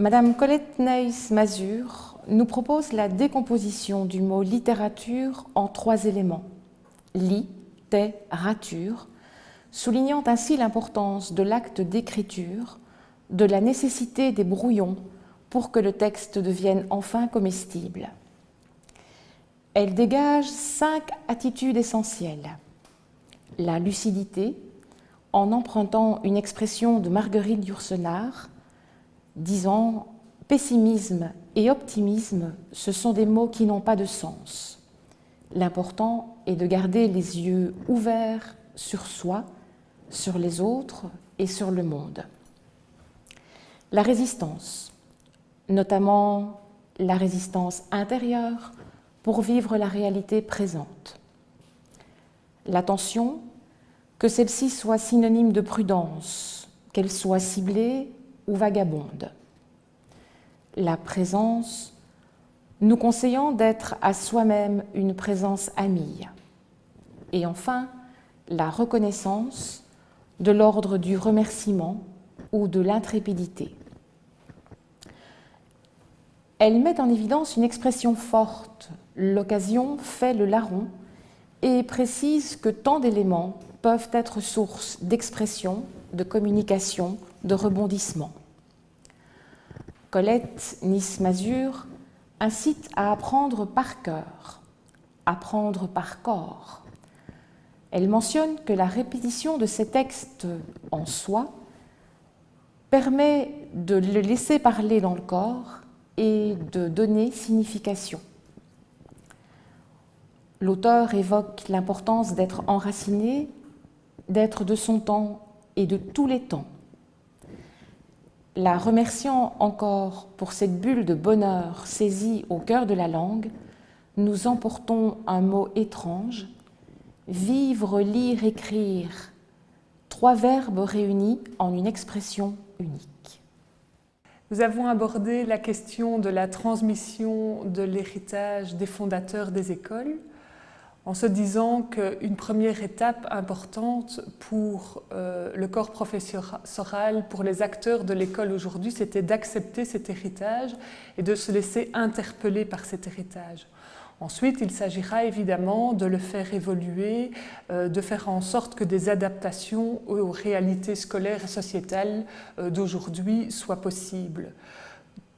Madame Colette Neiss-Mazur nous propose la décomposition du mot littérature en 3 éléments, rature, soulignant ainsi l'importance de l'acte d'écriture, de la nécessité des brouillons pour que le texte devienne enfin comestible. Elle dégage 5 attitudes essentielles. La lucidité, en empruntant une expression de Marguerite Yourcenar, disant « pessimisme et optimisme, ce sont des mots qui n'ont pas de sens. L'important est de garder les yeux ouverts sur soi, sur les autres et sur le monde. » La résistance, notamment la résistance intérieure pour vivre la réalité présente. L'attention, que celle-ci soit synonyme de prudence, qu'elle soit ciblée ou vagabonde. La présence, nous conseillant d'être à soi-même une présence amie. Et enfin, la reconnaissance, de l'ordre du remerciement ou de l'intrépidité. Elle met en évidence une expression forte, l'occasion fait le larron, et précise que tant d'éléments peuvent être source d'expression, de communication, de rebondissement. Colette Neiss-Mazur incite à apprendre par cœur, apprendre par corps. Elle mentionne que la répétition de ces textes en soi permet de le laisser parler dans le corps et de donner signification. L'auteur évoque l'importance d'être enraciné, d'être de son temps et de tous les temps. La remerciant encore pour cette bulle de bonheur saisie au cœur de la langue, nous emportons un mot étrange, vivre, lire, écrire, 3 verbes réunis en une expression unique. Nous avons abordé la question de la transmission de l'héritage des fondateurs des écoles, en se disant qu'une première étape importante pour le corps professoral, pour les acteurs de l'école aujourd'hui, c'était d'accepter cet héritage et de se laisser interpeller par cet héritage. Ensuite, il s'agira évidemment de le faire évoluer, de faire en sorte que des adaptations aux réalités scolaires et sociétales d'aujourd'hui soient possibles.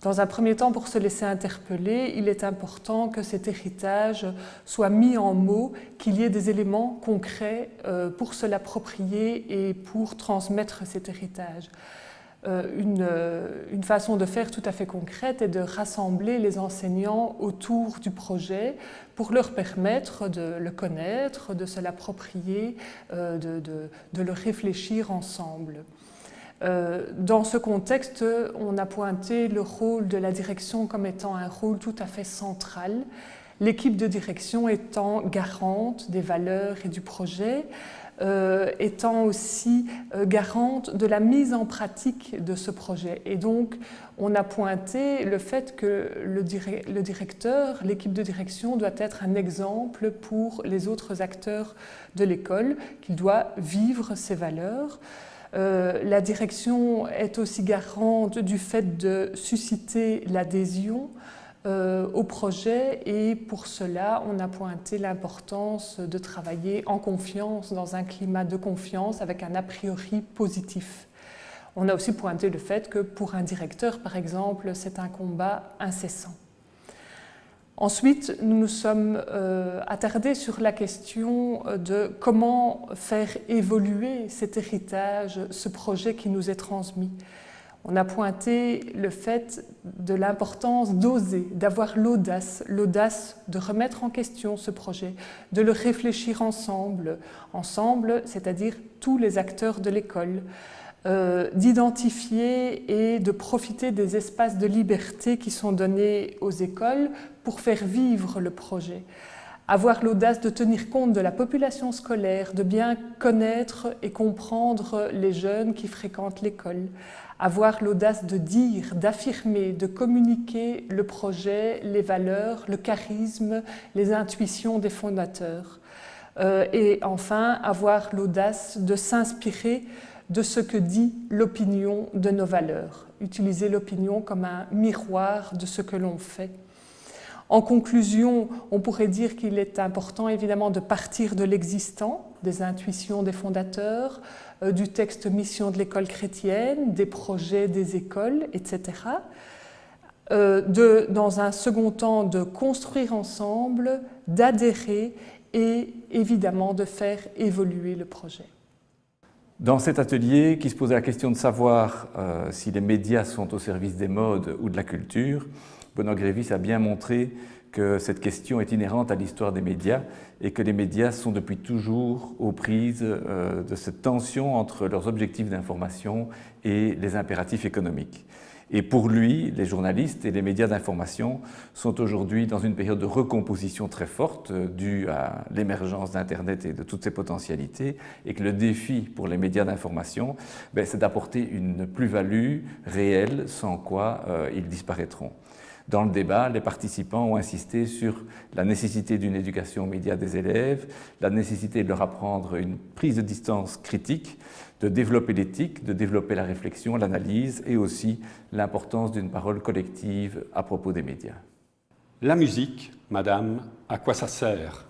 Dans un premier temps, pour se laisser interpeller, il est important que cet héritage soit mis en mots, qu'il y ait des éléments concrets pour se l'approprier et pour transmettre cet héritage. Une façon de faire tout à fait concrète est de rassembler les enseignants autour du projet pour leur permettre de le connaître, de se l'approprier, de le réfléchir ensemble. Dans ce contexte, on a pointé le rôle de la direction comme étant un rôle tout à fait central, l'équipe de direction étant garante des valeurs et du projet, étant aussi garante de la mise en pratique de ce projet. Et donc, on a pointé le fait que le directeur, l'équipe de direction doit être un exemple pour les autres acteurs de l'école, qu'il doit vivre ces valeurs. La direction est aussi garante du fait de susciter l'adhésion au projet et pour cela, on a pointé l'importance de travailler en confiance, dans un climat de confiance avec un a priori positif. On a aussi pointé le fait que pour un directeur, par exemple, c'est un combat incessant. Ensuite, nous nous sommes attardés sur la question de comment faire évoluer cet héritage, ce projet qui nous est transmis. On a pointé le fait de l'importance d'oser, d'avoir l'audace de remettre en question ce projet, de le réfléchir ensemble, c'est-à-dire tous les acteurs de l'école, d'identifier et de profiter des espaces de liberté qui sont donnés aux écoles pour faire vivre le projet. Avoir l'audace de tenir compte de la population scolaire, de bien connaître et comprendre les jeunes qui fréquentent l'école. Avoir l'audace de dire, d'affirmer, de communiquer le projet, les valeurs, le charisme, les intuitions des fondateurs. Et enfin, avoir l'audace de s'inspirer de ce que dit l'opinion de nos valeurs. Utiliser l'opinion comme un miroir de ce que l'on fait. En conclusion, on pourrait dire qu'il est important évidemment de partir de l'existant, des intuitions des fondateurs, du texte mission de l'école chrétienne, des projets des écoles, etc. Dans un second temps, de construire ensemble, d'adhérer et évidemment de faire évoluer le projet. Dans cet atelier qui se posait la question de savoir si les médias sont au service des modes ou de la culture, Benoît Grévis a bien montré que cette question est inhérente à l'histoire des médias et que les médias sont depuis toujours aux prises de cette tension entre leurs objectifs d'information et les impératifs économiques. Et pour lui, les journalistes et les médias d'information sont aujourd'hui dans une période de recomposition très forte due à l'émergence d'Internet et de toutes ses potentialités, et que le défi pour les médias d'information, c'est d'apporter une plus-value réelle, sans quoi ils disparaîtront. Dans le débat, les participants ont insisté sur la nécessité d'une éducation aux médias des élèves, la nécessité de leur apprendre une prise de distance critique, de développer l'éthique, de développer la réflexion, l'analyse et aussi l'importance d'une parole collective à propos des médias. La musique, madame, à quoi ça sert?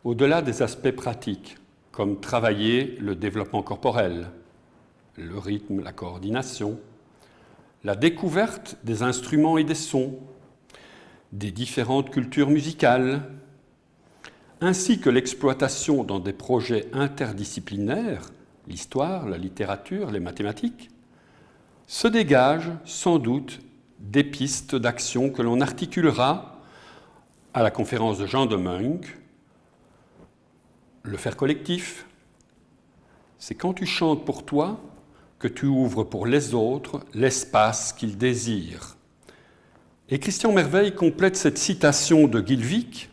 Au-delà des aspects pratiques, comme travailler le développement corporel, le rythme, la coordination, la découverte des instruments et des sons, des différentes cultures musicales, ainsi que l'exploitation dans des projets interdisciplinaires, l'histoire, la littérature, les mathématiques, se dégagent sans doute des pistes d'action que l'on articulera à la conférence de Jean de Meunk. Le faire collectif, c'est quand tu chantes pour toi que tu ouvres pour les autres l'espace qu'ils désirent. Et Christian Merveille complète cette citation de Guilvic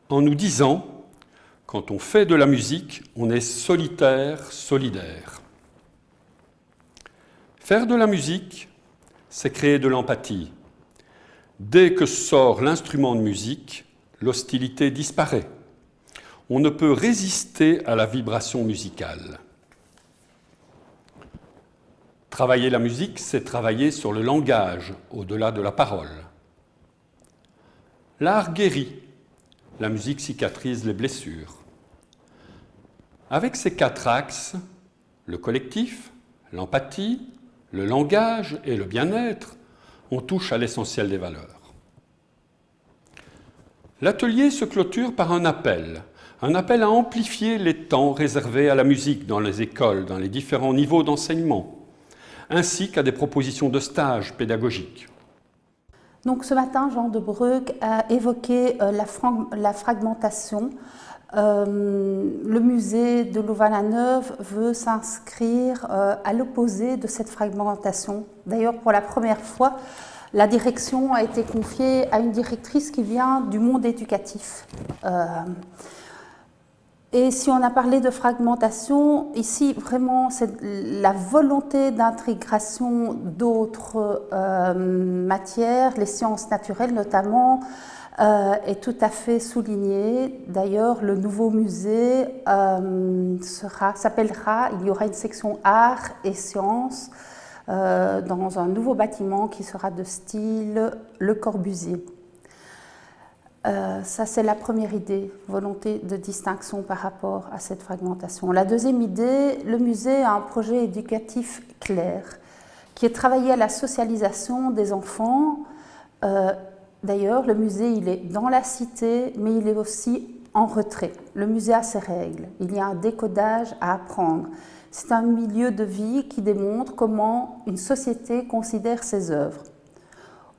en nous disant « Quand on fait de la musique, on est solitaire, solidaire ». Faire de la musique, c'est créer de l'empathie. Dès que sort l'instrument de musique, l'hostilité disparaît. On ne peut résister à la vibration musicale. Travailler la musique, c'est travailler sur le langage, au-delà de la parole. L'art guérit, la musique cicatrise les blessures. Avec ces 4 axes, le collectif, l'empathie, le langage et le bien-être, on touche à l'essentiel des valeurs. L'atelier se clôture par un appel à amplifier les temps réservés à la musique dans les écoles, dans les différents niveaux d'enseignement, ainsi qu'à des propositions de stages pédagogiques. Donc ce matin, Jean de Breuk a évoqué la fragmentation. Le musée de Louvain-la-Neuve veut s'inscrire à l'opposé de cette fragmentation. D'ailleurs, pour la première fois, la direction a été confiée à une directrice qui vient du monde éducatif. Et si on a parlé de fragmentation, ici vraiment c'est la volonté d'intégration d'autres matières, les sciences naturelles notamment, est tout à fait soulignée. D'ailleurs, le nouveau musée s'appellera, il y aura une section art et sciences dans un nouveau bâtiment qui sera de style Le Corbusier. Ça, c'est la première idée, volonté de distinction par rapport à cette fragmentation. La deuxième idée, le musée a un projet éducatif clair, qui est travaillé à la socialisation des enfants. D'ailleurs, le musée, il est dans la cité, mais il est aussi en retrait. Le musée a ses règles, il y a un décodage à apprendre. C'est un milieu de vie qui démontre comment une société considère ses œuvres.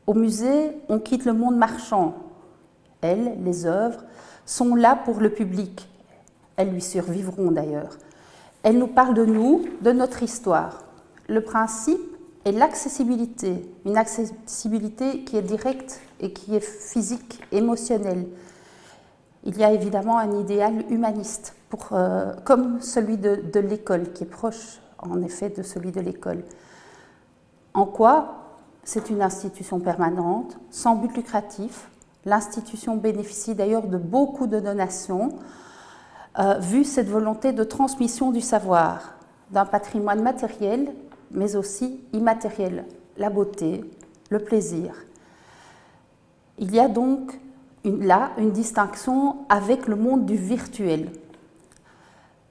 Au musée, on quitte le monde marchand. Elles, les œuvres, sont là pour le public. Elles lui survivront d'ailleurs. Elles nous parlent de nous, de notre histoire. Le principe est l'accessibilité, une accessibilité qui est directe et qui est physique, émotionnelle. Il y a évidemment un idéal humaniste, comme celui de l'école, qui est proche en effet de celui de l'école. En quoi c'est une institution permanente, sans but lucratif. L'institution bénéficie d'ailleurs de beaucoup de donations. vu cette volonté de transmission du savoir, d'un patrimoine matériel, mais aussi immatériel, la beauté, le plaisir. Il y a donc là une distinction avec le monde du virtuel.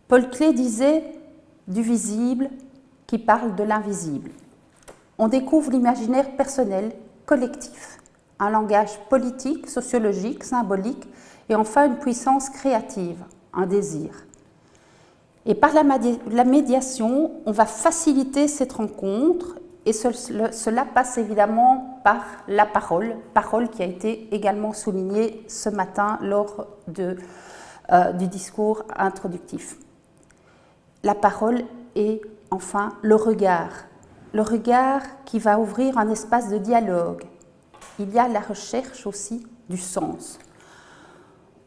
Paul Klee disait du visible qui parle de l'invisible. On découvre l'imaginaire personnel, collectif, un langage politique, sociologique, symbolique et enfin une puissance créative, un désir. Et par la médiation, on va faciliter cette rencontre et cela passe évidemment par la parole qui a été également soulignée ce matin lors du discours introductif. La parole et enfin le regard qui va ouvrir un espace de dialogue. Il y a la recherche aussi du sens.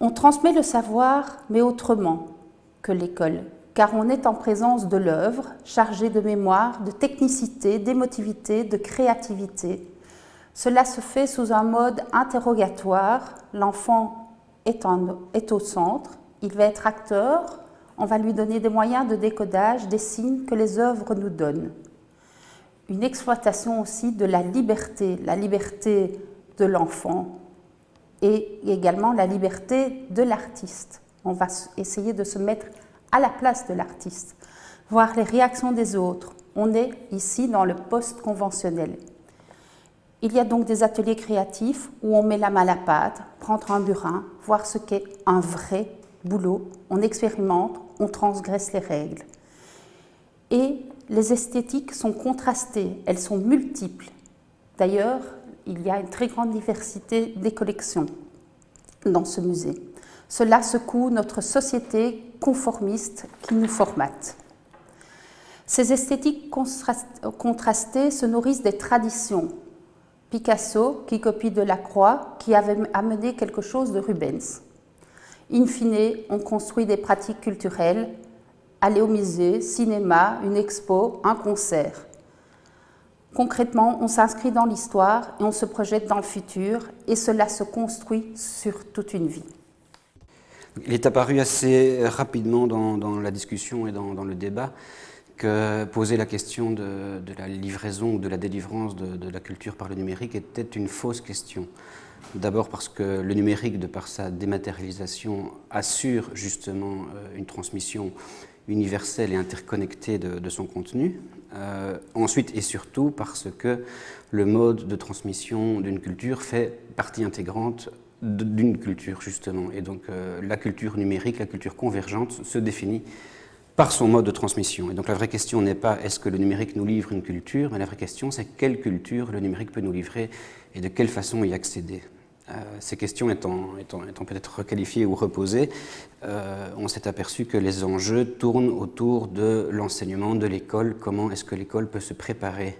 On transmet le savoir, mais autrement que l'école, car on est en présence de l'œuvre, chargée de mémoire, de technicité, d'émotivité, de créativité. Cela se fait sous un mode interrogatoire. L'enfant est au centre, il va être acteur, on va lui donner des moyens de décodage des signes que les œuvres nous donnent. Une exploitation aussi de la liberté de l'enfant et également la liberté de l'artiste. On va essayer de se mettre à la place de l'artiste, voir les réactions des autres. On est ici dans le post-conventionnel. Il y a donc des ateliers créatifs où on met la main à la pâte, prendre un burin, voir ce qu'est un vrai boulot, on expérimente, on transgresse les règles. Et les esthétiques sont contrastées, elles sont multiples. D'ailleurs, il y a une très grande diversité des collections dans ce musée. Cela secoue notre société conformiste qui nous formate. Ces esthétiques contrastées se nourrissent des traditions. Picasso, qui copie Delacroix, qui avait amené quelque chose de Rubens. In fine, on construit des pratiques culturelles, aller au musée, cinéma, une expo, un concert. Concrètement, on s'inscrit dans l'histoire et on se projette dans le futur, et cela se construit sur toute une vie. Il est apparu assez rapidement dans la discussion et dans le débat que poser la question de la livraison ou de la délivrance de la culture par le numérique était une fausse question. D'abord parce que le numérique, de par sa dématérialisation, assure justement une transmission universelle et interconnectée de son contenu. Ensuite et surtout parce que le mode de transmission d'une culture fait partie intégrante d'une culture justement. Et donc la culture numérique, la culture convergente se définit par son mode de transmission. Et donc la vraie question n'est pas est-ce que le numérique nous livre une culture, mais la vraie question c'est quelle culture le numérique peut nous livrer et de quelle façon y accéder. Ces questions étant peut-être requalifiées ou reposées, on s'est aperçu que les enjeux tournent autour de l'enseignement de l'école. Comment est-ce que l'école peut se préparer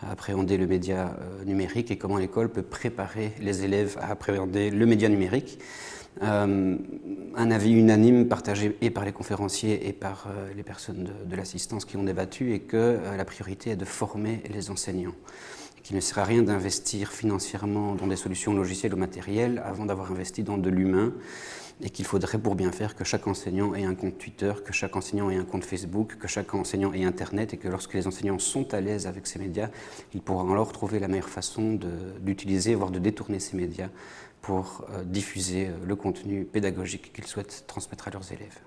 à appréhender le média numérique et comment l'école peut préparer les élèves à appréhender le média numérique. Un avis unanime partagé et par les conférenciers et par les personnes de l'assistance qui ont débattu est que la priorité est de former les enseignants. Qu'il ne sert à rien d'investir financièrement dans des solutions logicielles ou matérielles avant d'avoir investi dans de l'humain et qu'il faudrait pour bien faire que chaque enseignant ait un compte Twitter, que chaque enseignant ait un compte Facebook, que chaque enseignant ait Internet et que lorsque les enseignants sont à l'aise avec ces médias, ils pourront alors trouver la meilleure façon d'utiliser, voire de détourner ces médias pour diffuser le contenu pédagogique qu'ils souhaitent transmettre à leurs élèves.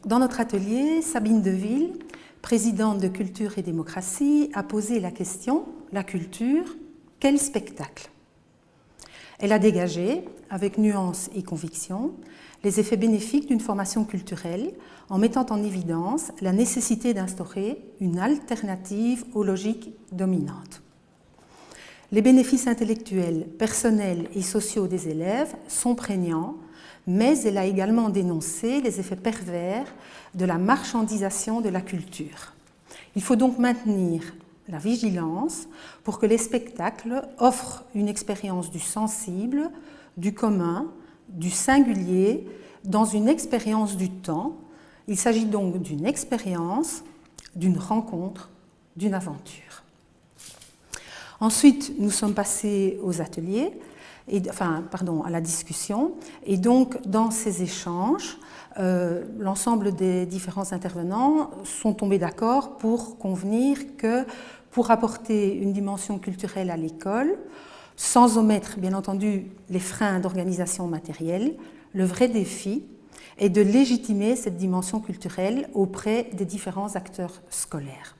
Dans notre atelier, Sabine Deville, présidente de Culture et Démocratie, a posé la question « La culture, quel spectacle ?» Elle a dégagé, avec nuance et conviction, les effets bénéfiques d'une formation culturelle en mettant en évidence la nécessité d'instaurer une alternative aux logiques dominantes. Les bénéfices intellectuels, personnels et sociaux des élèves sont prégnants, mais elle a également dénoncé les effets pervers de la marchandisation de la culture. Il faut donc maintenir la vigilance pour que les spectacles offrent une expérience du sensible, du commun, du singulier, dans une expérience du temps. Il s'agit donc d'une expérience, d'une rencontre, d'une aventure. Ensuite, nous sommes passés aux ateliers à la discussion. Et donc, dans ces échanges, l'ensemble des différents intervenants sont tombés d'accord pour convenir que pour apporter une dimension culturelle à l'école, sans omettre bien entendu les freins d'organisation matérielle, le vrai défi est de légitimer cette dimension culturelle auprès des différents acteurs scolaires.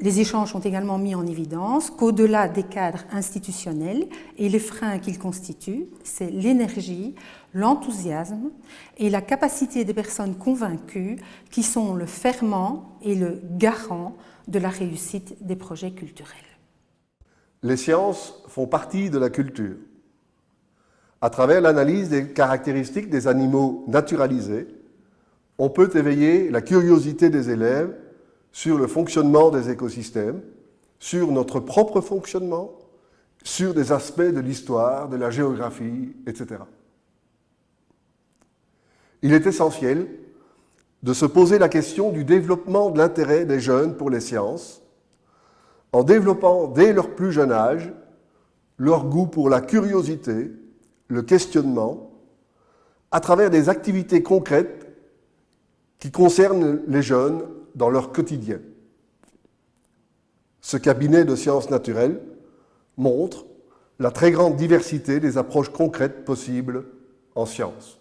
Les échanges ont également mis en évidence qu'au-delà des cadres institutionnels et les freins qu'ils constituent, c'est l'énergie, l'enthousiasme et la capacité des personnes convaincues qui sont le ferment et le garant de la réussite des projets culturels. Les sciences font partie de la culture. À travers l'analyse des caractéristiques des animaux naturalisés, on peut éveiller la curiosité des élèves sur le fonctionnement des écosystèmes, sur notre propre fonctionnement, sur des aspects de l'histoire, de la géographie, etc. Il est essentiel de se poser la question du développement de l'intérêt des jeunes pour les sciences, en développant dès leur plus jeune âge leur goût pour la curiosité, le questionnement, à travers des activités concrètes qui concernent les jeunes dans leur quotidien. Ce cabinet de sciences naturelles montre la très grande diversité des approches concrètes possibles en sciences.